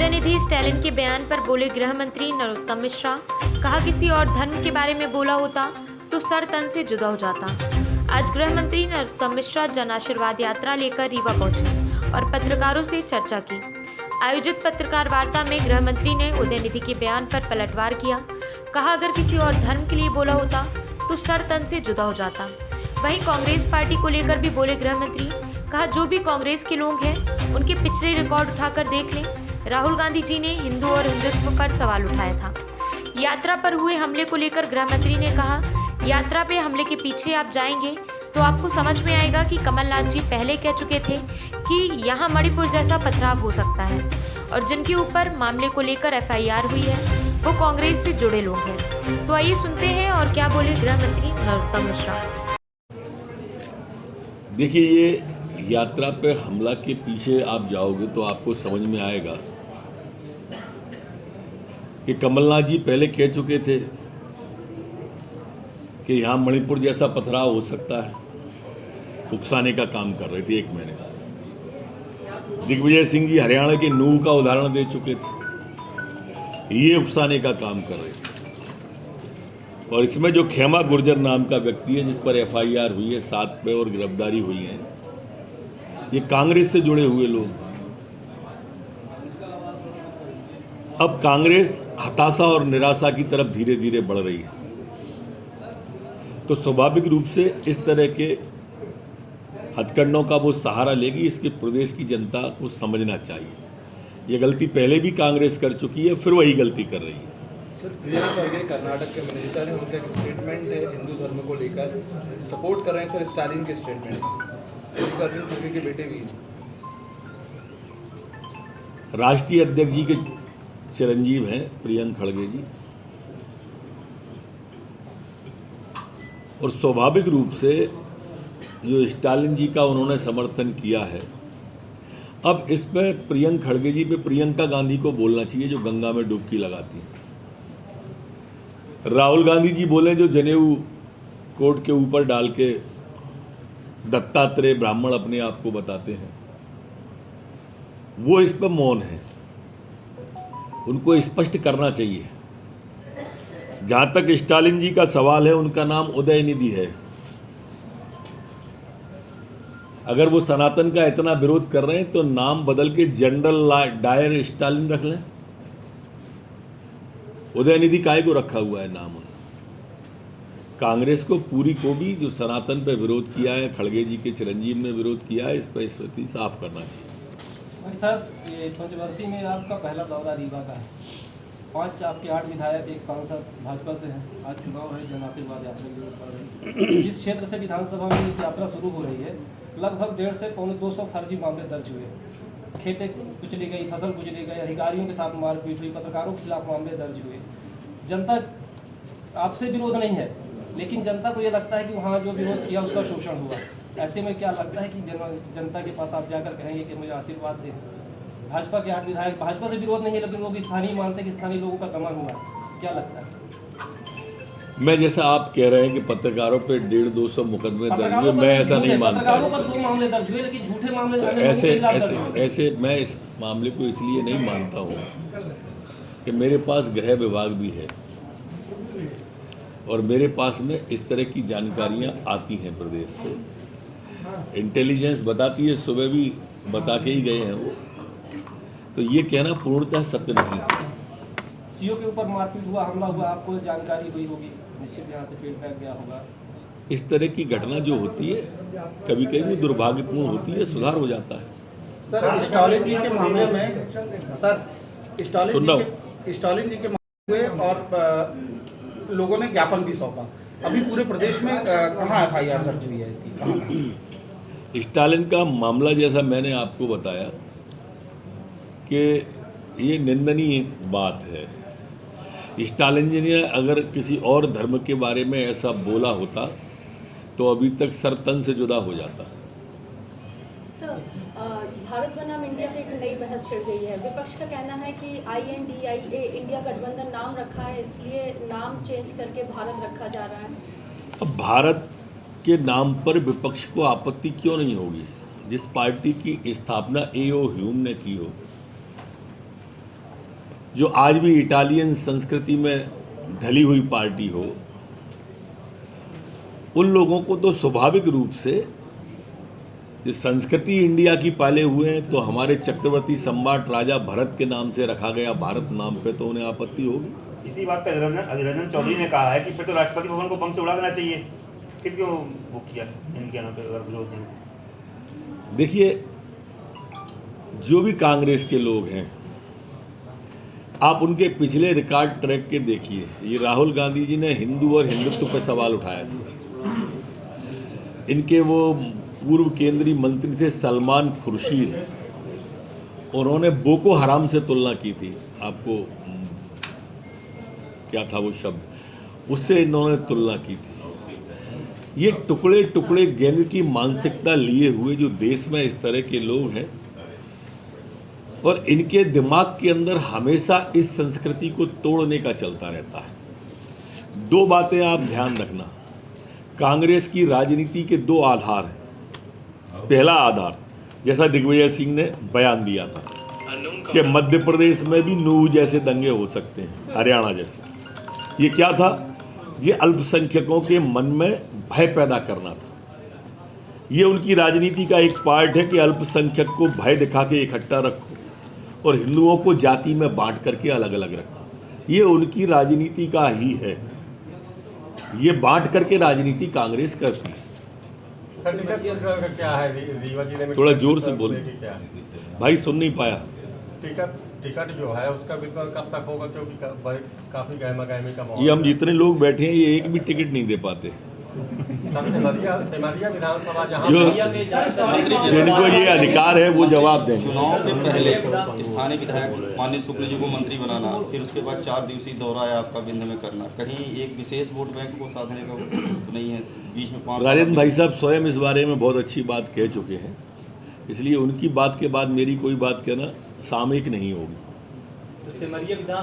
Udhayanidhi Stalin के बयान पर बोले गृह मंत्री नरोत्तम मिश्रा। कहा किसी और धर्म के बारे में बोला होता तो सर तन से जुदा हो जाता। आज गृह मंत्री नरोत्तम मिश्रा जन आशीर्वाद यात्रा लेकर रीवा पहुंचे और पत्रकारों से चर्चा की। आयोजित पत्रकार वार्ता में गृह मंत्री ने उदयनिधि के बयान पर पलटवार किया। कहा अगर किसी और धर्म के लिए बोला होता तो सर तन से जुदा हो जाता। वहीं कांग्रेस पार्टी को लेकर भी बोले गृह मंत्री। कहा जो भी कांग्रेस के लोग हैं उनके पिछले रिकॉर्ड उठाकर देख लें। राहुल गांधी जी ने हिंदू और हिंदुत्व पर सवाल उठाया था। यात्रा पर हुए हमले को लेकर गृह मंत्री ने कहा यात्रा पे हमले के पीछे आप जाएंगे तो आपको समझ में आएगा कि कमलनाथ जी पहले कह चुके थे कि यहाँ मणिपुर जैसा पथराव हो सकता है और जिनके ऊपर मामले को लेकर एफआईआर हुई है वो कांग्रेस से जुड़े लोग हैं। तो आइए सुनते हैं और क्या बोले गृह मंत्री नरोत्तम मिश्रा। देखिए, ये यात्रा पे हमला के पीछे आप जाओगे तो आपको समझ में आएगा कि कमलनाथ जी पहले कह चुके थे कि यहाँ मणिपुर जैसा पथराव हो सकता है। उकसाने का काम कर रहे थे 1 महीने से। दिग्विजय सिंह जी हरियाणा के नूह का उदाहरण दे चुके थे, ये उकसाने का काम कर रहे थे। और इसमें जो खेमा गुर्जर नाम का व्यक्ति है जिस पर एफआईआर हुई है, 7 पे और गिरफ्तारी हुई है, ये कांग्रेस से जुड़े हुए लोग। अब कांग्रेस हताशा और निराशा की तरफ धीरे धीरे बढ़ रही है, तो स्वाभाविक रूप से इस तरह के हथकंडों का वो सहारा लेगी। इसके प्रदेश की जनता को समझना चाहिए ये गलती पहले भी कांग्रेस कर चुकी है, फिर वही गलती कर रही है। सर, कर्नाटक के मिनिस्टर हैं, उनका एक स्टेटमेंट है हिंदू धर्म को लेकर, सपोर्ट कर रहे हैं सर स्टालिन के स्टेटमेंट। अर्जुन खड़गे के बेटे भी राष्ट्रीय अध्यक्ष जी के चिरंजीव हैं प्रियंक खड़गे जी, और स्वाभाविक रूप से जो स्टालिन जी का उन्होंने समर्थन किया है, अब इस पर प्रियंक खड़गे जी पे प्रियंका गांधी को बोलना चाहिए जो गंगा में डुबकी लगाती हैं। राहुल गांधी जी बोले जो जनेऊ कोट के ऊपर डाल के दत्तात्रेय ब्राह्मण अपने आप को बताते हैं, वो इस पर मौन है। उनको स्पष्ट करना चाहिए। जहां तक स्टालिन जी का सवाल है, उनका नाम उदयनिधि है। अगर वो सनातन का इतना विरोध कर रहे हैं तो नाम बदल के जनरल डायर स्टालिन रख लें। उदयनिधि काहे को रखा हुआ है नाम? कांग्रेस को पूरी को भी जो सनातन पे विरोध किया है, खड़गे जी के चिरंजीव ने विरोध किया है, इस पर स्थिति साफ करना चाहिए। भाई साहब, ये पंचवर्षीय में आपका पहला दौरा रीवा का है। 5 आपके 8 विधायक, 1 सांसद भाजपा से हैं। आज चुनाव है, जन आशीर्वाद यात्रा की जरूरत पड़ रही है। जिस क्षेत्र से विधानसभा में इस यात्रा शुरू हो रही है, लगभग 150 से 200 फर्जी मामले दर्ज हुए। खेतें कुचली गई, फसल कुचली गई, अधिकारियों के साथ मारपीट हुई, पत्रकारों के खिलाफ मामले दर्ज हुए। जनता आपसे विरोध नहीं है, लेकिन जनता को ये लगता है कि वहाँ जो विरोध किया उसका शोषण हुआ। ऐसे में क्या लगता है कि जनता के पास आप जाकर कहेंगे कि मुझे आशीर्वाद दें? भाजपा के 8 विधायक, भाजपा से विरोध नहीं है, लेकिन लोग स्थानीय मानते हैं कि स्थानीय लोगों का दमन हुआ। क्या लगता है? मैं जैसा आप कह रहे हैं कि पत्रकारों पे 150-200 मुकदमे दर्ज हुए, मैं ऐसा नहीं मानता। पत्रकारों पर 2 मामले दर्ज हुए, लेकिन झूठे मामले ऐसे मैं इस मामले को इसलिए नहीं मानता हूँ कि मेरे पास गृह विभाग भी है और मेरे पास में इस तरह की जानकारियाँ आती हैं प्रदेश से। इंटेलिजेंस बताती है, सुबह भी बता के ही गए हैं वो, तो ये कहना पूर्णतः सत्य नहीं है। सीओ के ऊपर मारपीट हुआ, हमला हुआ, आपको जानकारी हुई होगी, निश्चित यहाँ से फीडबैक गया होगा। इस तरह की घटना जो होती है कभी कभी वो दुर्भाग्यपूर्ण होती है, सुधार हो जाता है। सर, स्टालिन जी के मामले में स्टालिन जी के मामले में और लोगों ने ज्ञापन भी सौंपा। अभी पूरे प्रदेश में कहाँ एफआईआर दर्ज हुई है इसकी? कहाँ? स्टालिन का मामला जैसा मैंने आपको बताया कि ये निंदनीय बात है। स्टालिन जी ने अगर किसी और धर्म के बारे में ऐसा बोला होता तो अभी तक सर तन से जुदा हो जाता। सर, भारत बनाम इंडिया पे एक नई बहस छिड़ गई है। विपक्ष का कहना है कि INDIA इंडिया गठबंधन नाम रखा है, इसलिए नाम चेंज करके भारत रखा जा रहा है। अब भारत के नाम पर विपक्ष को आपत्ति क्यों नहीं होगी? जिस पार्टी की स्थापना A.O. ह्यूम ने की हो, जो आज भी इटालियन संस्कृति में ढली हुई पार्टी हो, उन लोगों को तो स्वाभाविक रूप से ये संस्कृति इंडिया की पाले हुए हैं, तो हमारे चक्रवर्ती सम्राट राजा भरत के नाम से रखा गया भारत नाम पे, तो उन्हें आपत्ति होगी। इसी बात पे अधीर रंजन चौधरी ने कहा है कि फिर तो राष्ट्रपति भवन को बम से उड़ा देना चाहिए, फिर क्यों वो किया इनके नाम पे विरोध नहीं? देखिए, जो भी कांग्रेस के लोग हैं, आप उनके पिछले रिकॉर्ड ट्रैक के देखिए। ये राहुल गांधी जी ने हिंदू और हिंदुत्व पर सवाल उठाया था। इनके वो पूर्व केंद्रीय मंत्री थे सलमान खुर्शीद, उन्होंने बोको हराम से तुलना की थी। आपको क्या था वो शब्द, उससे इन्होंने तुलना की थी। ये टुकड़े टुकड़े गैंग की मानसिकता लिए हुए जो देश में इस तरह के लोग हैं, और इनके दिमाग के अंदर हमेशा इस संस्कृति को तोड़ने का चलता रहता है। दो बातें आप ध्यान रखना, कांग्रेस की राजनीति के दो आधार हैं। पहला आधार, जैसा दिग्विजय सिंह ने बयान दिया था कि मध्य प्रदेश में भी नूह जैसे दंगे हो सकते हैं, हरियाणा जैसे। ये क्या था? ये अल्पसंख्यकों के मन में भय पैदा करना था। ये उनकी राजनीति का एक पार्ट है कि अल्पसंख्यक को भय दिखा के इकट्ठा रखो और हिंदुओं को जाति में बांट करके अलग अलग रखो। ये उनकी राजनीति का ही है। ये बांट करके राजनीति कांग्रेस करती है। सर, टिकट क्या है रीवा जिले में? थोड़ा जोर से बोलो भाई, सुन नहीं पाया। टिकट जो है उसका वितरण कब तक होगा, क्योंकि काफी गहमा गहमी का माहौल। ये हम जितने लोग बैठे हैं, ये एक भी टिकट नहीं दे पाते। सिमरिया विधानसभा जहाँ जिनको ये अधिकार है वो जवाब देंगे। चुनाव के पहले स्थानीय विधायक माननीय शुक्ल जी को मंत्री बनाना, फिर उसके बाद 4 दिवसीय दौरा है आपका विंध्य में करना, कहीं एक विशेष वोट बैंक को साधने का नहीं है? बीच में 5 राजेंद्र भाई साहब स्वयं इस बारे में बहुत अच्छी बात कह चुके हैं, इसलिए उनकी बात के बाद मेरी कोई बात कहना सामयिक नहीं होगी। सिमरिया विधानसभा